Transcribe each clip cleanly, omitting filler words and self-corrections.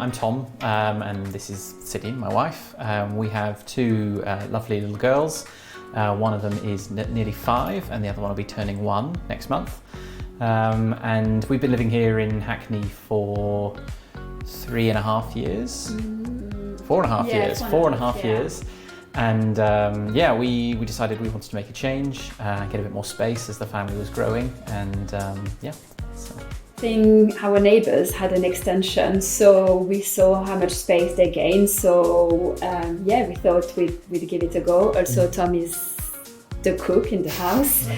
I'm Tom, and this is Sydney, my wife. We have two lovely little girls. One of them is nearly 5 and the other one will be turning 1 next month. And we've been living here in Hackney for 3.5 years. 4.5 years. 4.5 years. And we decided we wanted to make a change, get a bit more space as the family was growing, and Our neighbours had an extension, so we saw how much space they gained. So we thought we'd give it a go. Also, Tom is the cook in the house, he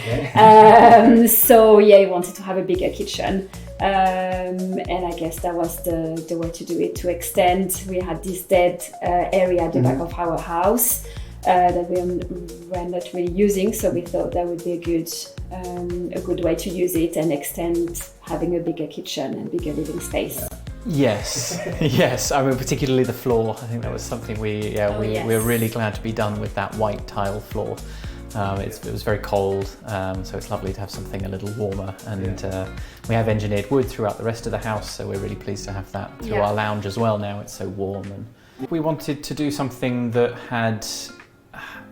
wanted to have a bigger kitchen, and I guess that was the way to do it. To extend, we had this dead area at the back of our house that we were not really using, so we thought that would be a good way to use it and extend having a bigger kitchen and bigger living space. Yes, yes. I mean, particularly the floor. I think that was something we were really glad to be done with that white tile floor. It was very cold, so it's lovely to have something a little warmer, and we have engineered wood throughout the rest of the house, so we're really pleased to have that through our lounge as well now. It's so warm, and we wanted to do something that had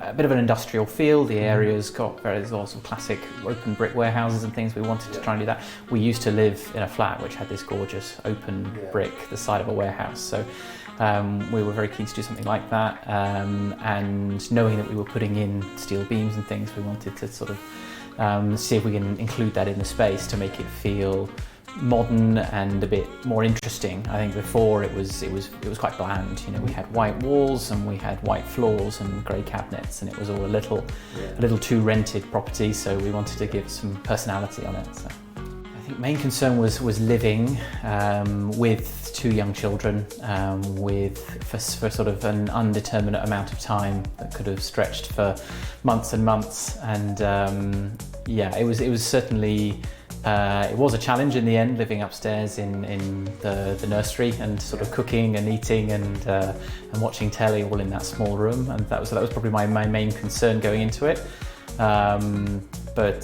a bit of an industrial feel. The area's got there's lots of classic open brick warehouses and things. We wanted to try and do that. We used to live in a flat which had this gorgeous open brick, the side of a warehouse, so we were very keen to do something like that, and knowing that we were putting in steel beams and things, we wanted to sort of see if we can include that in the space to make it feel modern and a bit more interesting. I think before it was quite bland. You know, we had white walls and we had white floors and grey cabinets, and it was all a little too rented property. So we wanted to give some personality on it. So I think main concern was living with 2 young children, for sort of an undeterminate amount of time that could have stretched for months and months. And it was certainly. It was a challenge in the end, living upstairs in the nursery and sort of cooking and eating and watching telly all in that small room, and that was probably my main concern going into it. But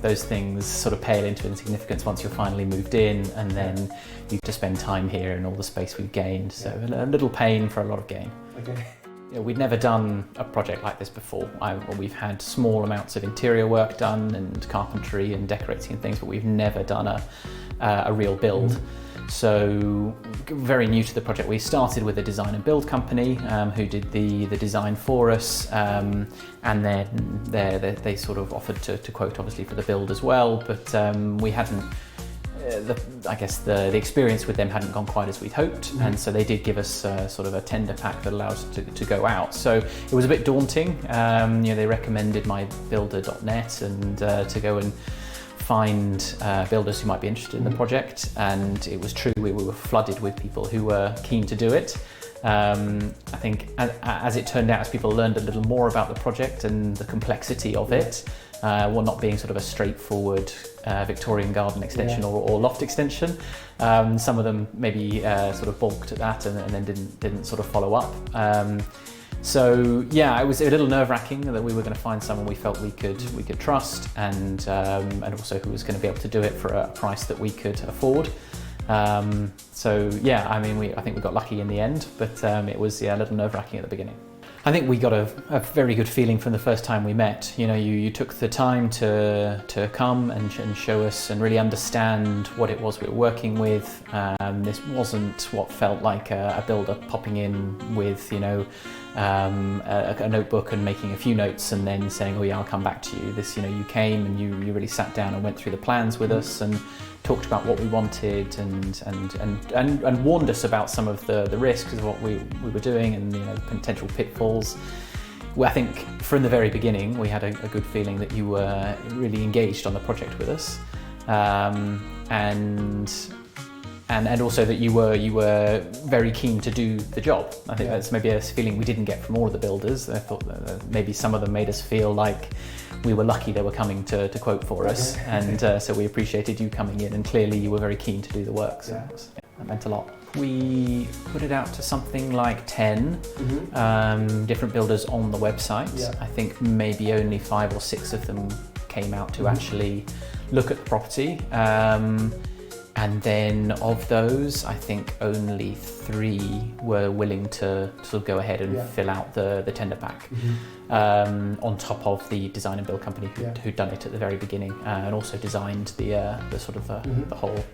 those things sort of pale into insignificance once you're finally moved in, and then you get to spend time here and all the space we've gained. So a little pain for a lot of gain. Okay. We'd never done a project like this before. We've had small amounts of interior work done and carpentry and decorating and things, but we've never done a real build. So very new to the project. We started with a design and build company who did the design for us, and then they sort of offered to quote obviously for the build as well, but we hadn't. The experience with them hadn't gone quite as we'd hoped, and so they did give us sort of a tender pack that allowed us to go out. So it was a bit daunting. They recommended mybuilder.net and to go and find builders who might be interested in the project, and it was true. We were flooded with people who were keen to do it. I think as it turned out, as people learned a little more about the project and the complexity of it, not being sort of a straightforward Victorian garden extension or loft extension, some of them maybe sort of balked at that and then didn't sort of follow up. It was a little nerve-wracking that we were going to find someone we felt we could trust, and also who was going to be able to do it for a price that we could afford. I think we got lucky in the end, but it was a little nerve-wracking at the beginning. I think we got a very good feeling from the first time we met. You know, you took the time to come and show us and really understand what it was we were working with. This wasn't what felt like a builder popping in with, a notebook and making a few notes and then saying, "Oh yeah, I'll come back to you." This, you came and you really sat down and went through the plans with us and talked about what we wanted and warned us about some of the risks of what we were doing and potential pitfalls. Well, I think from the very beginning we had a good feeling that you were really engaged on the project with us, and also that you were very keen to do the job. I think that's maybe a feeling we didn't get from all of the builders. I thought that maybe some of them made us feel like we were lucky they were coming to quote for us, and so we appreciated you coming in, and clearly you were very keen to do the work, so that meant a lot. We put it out to something like 10 different builders on the website. I think maybe only 5 or 6 of them came out to actually look at the property. And then of those, I think only 3 were willing to sort of go ahead and fill out the tender pack, on top of the design and build company who'd done it at the very beginning, and also designed the sort of the whole.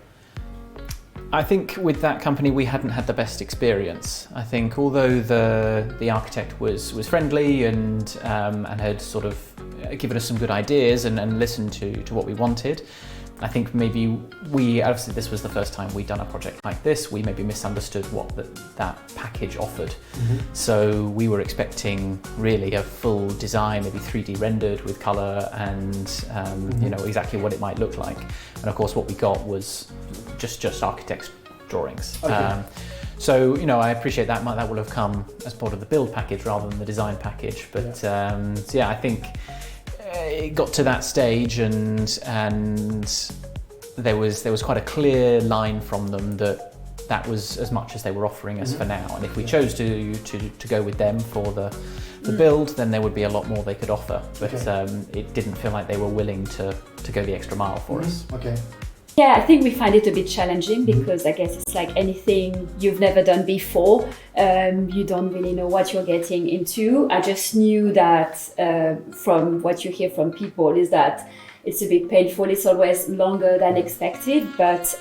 I think with that company we hadn't had the best experience. I think although the architect was friendly and had sort of given us some good ideas and listened to what we wanted, I think maybe obviously this was the first time we'd done a project like this, we maybe misunderstood what that package offered. So we were expecting really a full design, maybe 3D rendered with colour and you know, exactly what it might look like. And of course what we got was just architect's drawings. Okay. So, you know, I appreciate that will have come as part of the build package rather than the design package. But so yeah, I think it got to that stage and there was quite a clear line from them that was as much as they were offering us for now. And if we chose to go with them for the build, then there would be a lot more they could offer. But it didn't feel like they were willing to go the extra mile for us. Okay. Yeah, I think we find it a bit challenging because I guess it's like anything you've never done before. You don't really know what you're getting into. I just knew that from what you hear from people is that it's a bit painful. It's always longer than expected, but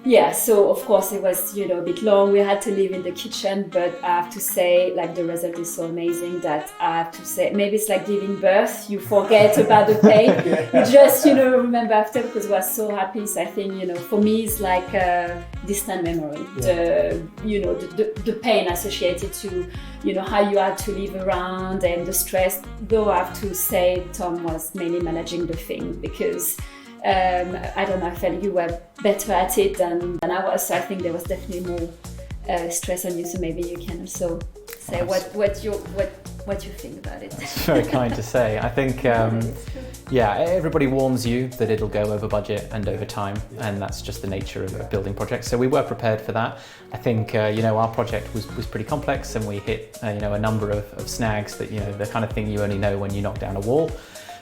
yeah, so of course it was, you know, a bit long. We had to live in the kitchen, but I have to say, like, the result is so amazing that I have to say, maybe it's like giving birth. You forget about the pain. You just, you know, remember after because we are so happy. So I think, you know, for me, it's like a distant memory. The, you know, the pain associated to, you know, how you had to live around and the stress. Though I have to say, Tom was mainly managing the thing because I don't know, I felt you were better at it than I was, so I think there was definitely more stress on you, so maybe you can also say what you think about it. It's very kind to say. I think yeah, everybody warns you that it'll go over budget and over time, and that's just the nature of building projects, so we were prepared for that. I think you know, our project was pretty complex and we hit you know, a number of snags that, you know, the kind of thing you only know when you knock down a wall.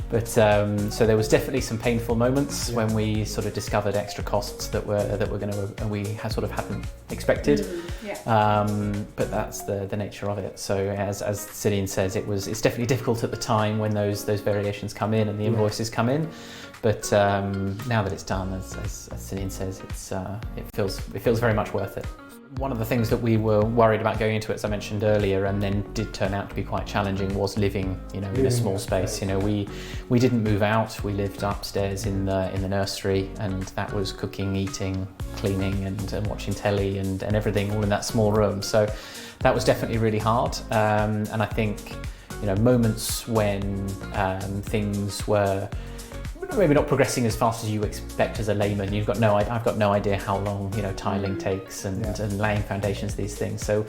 But so there was definitely some painful moments when we sort of discovered extra costs that we sort of hadn't expected. But that's the nature of it. So as Cillian says, it's definitely difficult at the time when those variations come in and the invoices come in. But now that it's done, as Cillian says, it feels very much worth it. One of the things that we were worried about going into it, as I mentioned earlier, and then did turn out to be quite challenging, was living, you know, in a small space. You know, we didn't move out. We lived upstairs in the nursery, and that was cooking, eating, cleaning, and watching telly and everything all in that small room. So that was definitely really hard. And I think, you know, moments when things were maybe not progressing as fast as you expect as a layman. I've got no idea how long, you know, tiling takes and laying foundations, these things. So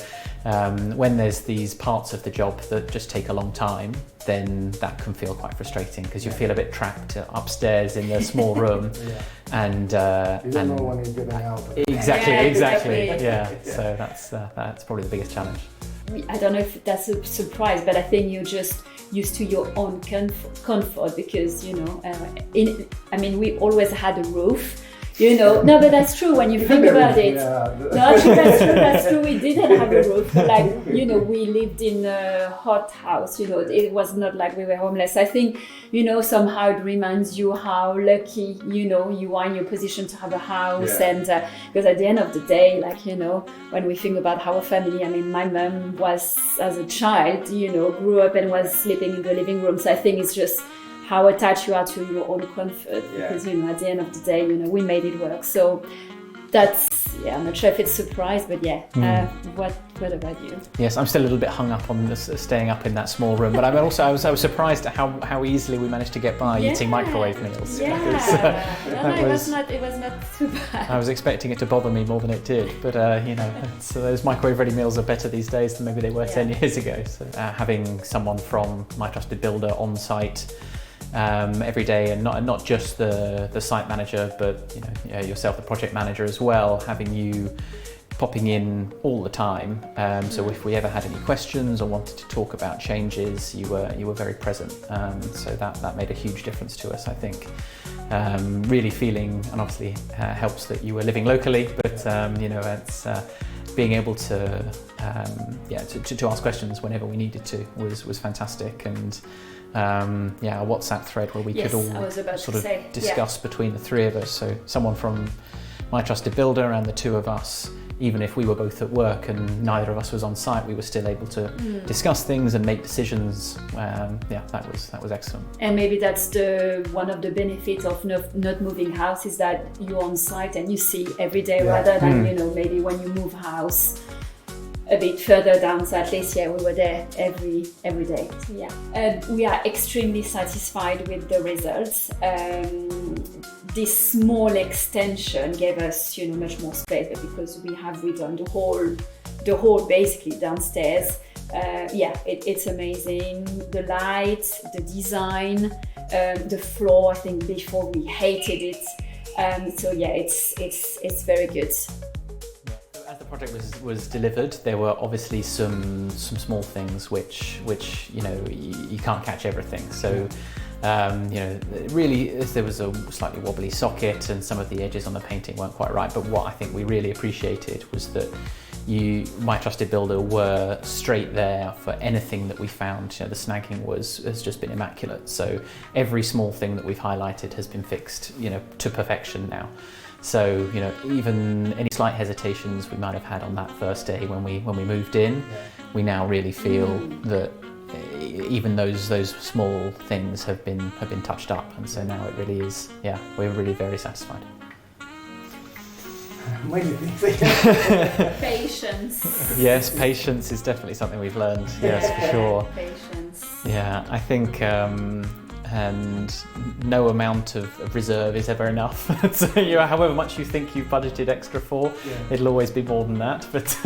when there's these parts of the job that just take a long time, then that can feel quite frustrating because you feel a bit trapped upstairs in the small room. And you don't know when you're getting out. Exactly. Yeah. So that's probably the biggest challenge. I don't know if that's a surprise, but I think you're just used to your own comfort because, you know, we always had a roof, you know. No, but that's true when you think about it. No, actually, that's true. We didn't have a roof. Like, you know, we lived in a hot house, you know. It was not like we were homeless. I think, you know, somehow it reminds you how lucky, you know, you are in your position to have a house. And because at the end of the day, like, you know, when we think about our family, I mean, my mum was, as a child, you know, grew up and was sleeping in the living room. So I think it's just how attached you are to your own comfort because, you know, at the end of the day, you know, we made it work. So that's, I'm not sure if it's a surprise, but what about you? Yes, I'm still a little bit hung up on this, staying up in that small room, but I was surprised at how easily we managed to get by eating microwave meals. It was not too bad. I was expecting it to bother me more than it did, but you know, so those microwave ready meals are better these days than maybe they were 10 years ago. So having someone from My Trusted Builder on site every day, and not just the site manager, but you know, yourself, the project manager as well, having you popping in all the time. So if we ever had any questions or wanted to talk about changes, you were very present. So that made a huge difference to us, I think. Really feeling, and obviously helps that you were living locally, but it's being able to ask questions whenever we needed to was fantastic. And a WhatsApp thread where we could all sort of discuss between the three of us. So someone from My Trusted Builder and the two of us, even if we were both at work and neither of us was on site, we were still able to discuss things and make decisions. That was excellent. And maybe that's one of the benefits of not moving house, is that you're on site and you see every day rather than maybe when you move house a bit further down. So at least we were there every day. So, we are extremely satisfied with the results. This small extension gave us much more space, because we have redone the whole basically downstairs. It's amazing. The lights, the design, the floor. I think before we hated it. It's very good. As the project was delivered, there were obviously some small things which you can't catch everything. So really there was a slightly wobbly socket and some of the edges on the painting weren't quite right. But what I think we really appreciated was that My Trusted Builder were straight there for anything that we found. The snagging has just been immaculate. So every small thing that we've highlighted has been fixed, to perfection now. So even any slight hesitations we might have had on that first day when we moved in, we now really feel that even those small things have been touched up, and so now it really is. We're really very satisfied. Many things. Patience. Yes, patience is definitely something we've learned. Yes, for sure. Patience. Yeah, I think. And no amount of reserve is ever enough. So however much you think you've budgeted extra for, it'll always be more than that. But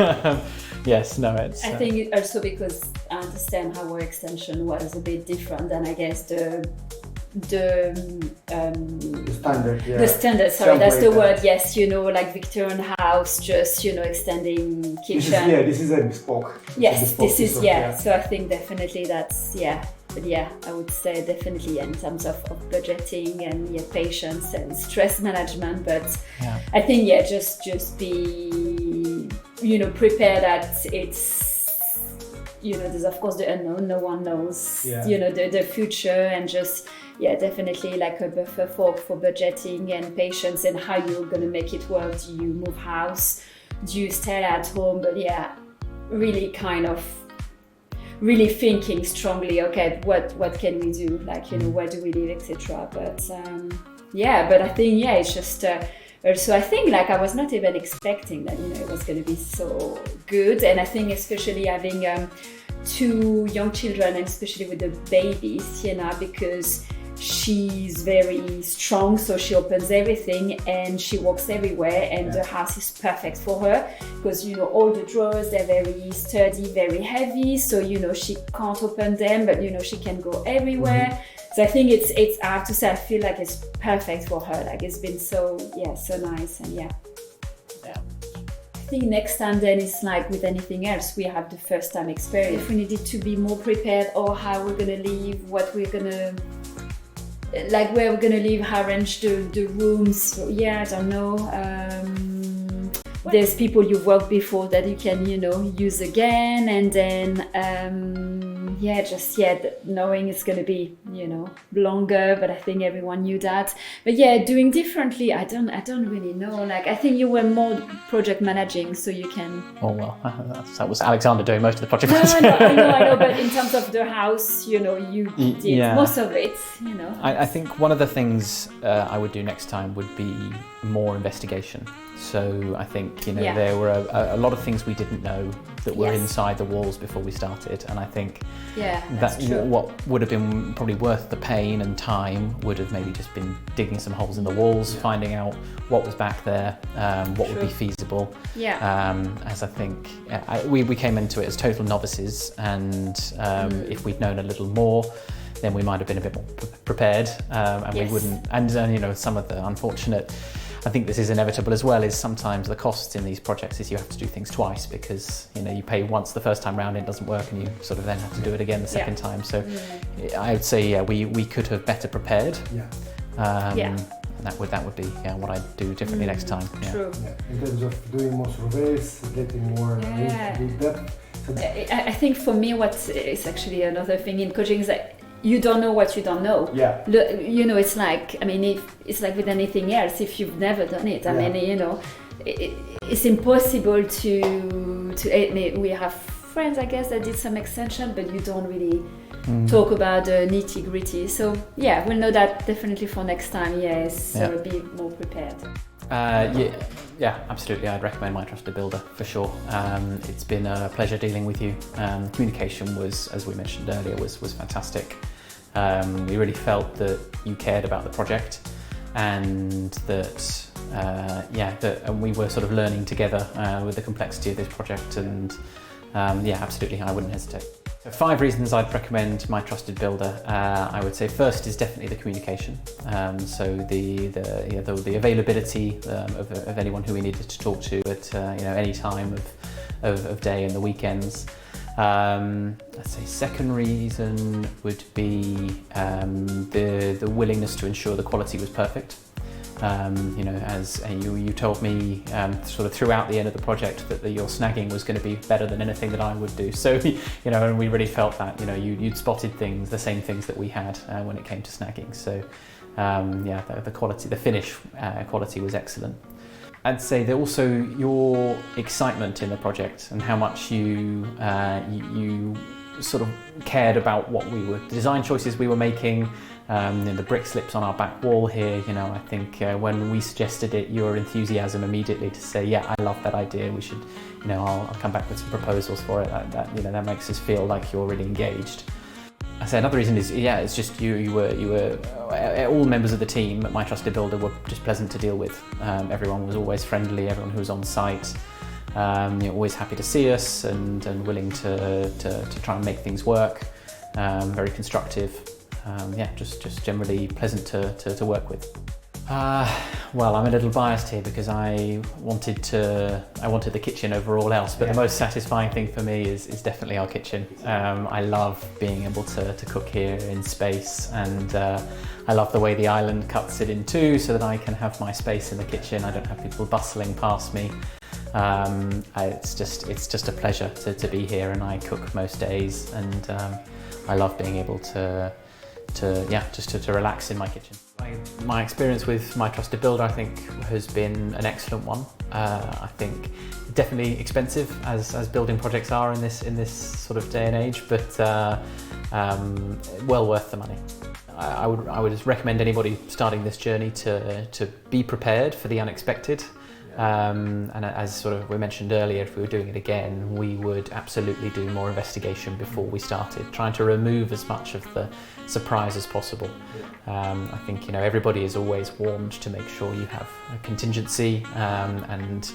it's. I think also because I understand how our extension was a bit different than I guess the standard. The standard. Sorry, that's the word. Yes, like Victorian house, just extending kitchen. This is a bespoke. Yes, this is. So I think definitely that's But I would say definitely in terms of budgeting and patience and stress management. But I think just be prepared that it's there's of course the unknown. No one knows the future, and just definitely like a buffer for budgeting and patience and how you're gonna make it work. Do you move house? Do you stay at home? But really kind of. Really thinking strongly, okay, what can we do? Like, where do we live, etc. But but I think it's just also I think like I was not even expecting that it was going to be so good. And I think especially having two young children, and especially with the babies, because she's very strong, so she opens everything and she walks everywhere, and the house is perfect for her because all the drawers, they're very sturdy, very heavy, so she can't open them, but she can go everywhere. So I think it's I have to say, I feel like it's perfect for her. Like it's been so nice. And I think next time then it's like with anything else, we have the first time experience. If we needed to be more prepared, or how we're gonna leave, what we're gonna like where we're gonna live, how arrange the rooms. So, I don't know. There's people you've worked before that you can use again, and then knowing it's gonna be longer, but I think everyone knew that. But doing differently, I don't really know. Like I think you were more project managing, so you can. Oh well, that was Alexander doing most of the project managing. No, I know. But in terms of the house, you did most of it. I think one of the things I would do next time would be more investigation. So I think there were a lot of things we didn't know that were inside the walls before we started, and I think that what would have been probably worth the pain and time would have maybe just been digging some holes in the walls, finding out what was back there, what would be feasible. As I think we came into it as total novices, and if we'd known a little more, then we might have been a bit more prepared, and we wouldn't. And some of the unfortunate I think this is inevitable as well, is sometimes the costs in these projects is you have to do things twice because, you know, you pay once the first time round, it doesn't work, and you sort of then have to do it again the second time. So I would say, yeah, we could have better prepared. And that would be what I'd do differently next time. True. In terms of doing more surveys, getting more into depth. So I think for me, what is actually another thing in coaching is that you don't know what you don't know. You know, it's like, I mean, it's like with anything else, if you've never done it, I mean, you know, it's impossible to we have friends, I guess, that did some extension, but you don't really talk about the nitty gritty. So yeah, we'll know that definitely for next time. So be more prepared. Yeah, absolutely. I'd recommend My Trusted Builder for sure. It's been a pleasure dealing with you. Communication was, as we mentioned earlier, was fantastic. We really felt that you cared about the project, and that and we were sort of learning together with the complexity of this project. And absolutely, I wouldn't hesitate. So 5 reasons I'd recommend My Trusted Builder. I would say first is definitely the communication. So the availability of anyone who we needed to talk to at any time of day and the weekends. I'd say second reason would be the willingness to ensure the quality was perfect. As you told me sort of throughout the end of the project that your snagging was going to be better than anything that I would do. So, and we really felt that, you'd spotted things, the same things that we had when it came to snagging. So, the quality, the finish quality was excellent. I'd say that also your excitement in the project and how much you sort of cared about the design choices we were making. The brick slips on our back wall here, I think when we suggested it, your enthusiasm immediately to say, yeah, I love that idea, we should, I'll come back with some proposals for it, that makes us feel like you're really engaged. I say another reason is, it's just you were all members of the team at My Trusted Builder were just pleasant to deal with. Everyone was always friendly, everyone who was on site, always happy to see us and willing to try and make things work, very constructive. Just generally pleasant to work with. Well, I'm a little biased here because I wanted the kitchen over all else, but the most satisfying thing for me is definitely our kitchen. I love being able to cook here in space, and I love the way the island cuts it in two so that I can have my space in the kitchen. I don't have people bustling past me. It's just a pleasure to be here, and I cook most days, and I love being able to relax in my kitchen. My experience with My Trusted Builder, I think, has been an excellent one. I think definitely expensive as building projects are in this sort of day and age, but well worth the money. I would just recommend anybody starting this journey to be prepared for the unexpected. And as sort of we mentioned earlier, if we were doing it again, we would absolutely do more investigation before we started, trying to remove as much of the surprise as possible. I think everybody is always warned to make sure you have a contingency and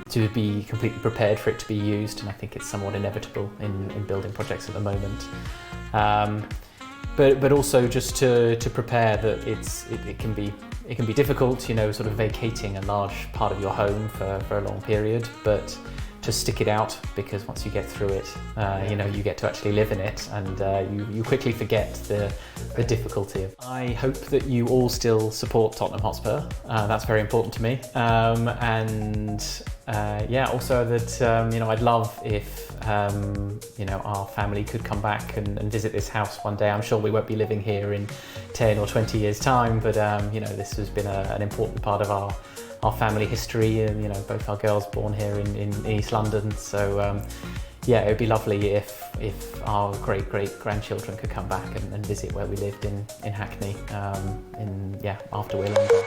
to be completely prepared for it to be used, and I think it's somewhat inevitable in building projects at the moment. But also just to prepare that it can be difficult, sort of vacating a large part of your home for a long period, but to stick it out, because once you get through it, you get to actually live in it, and you quickly forget the difficulty. I hope that you all still support Tottenham Hotspur. That's very important to me, also that I'd love if our family could come back and visit this house one day. I'm sure we won't be living here in 10 or 20 years time, but this has been an important part of our family history, and both our girls born here in East London. So it would be lovely if our great grandchildren could come back and visit where we lived in Hackney after we're long gone.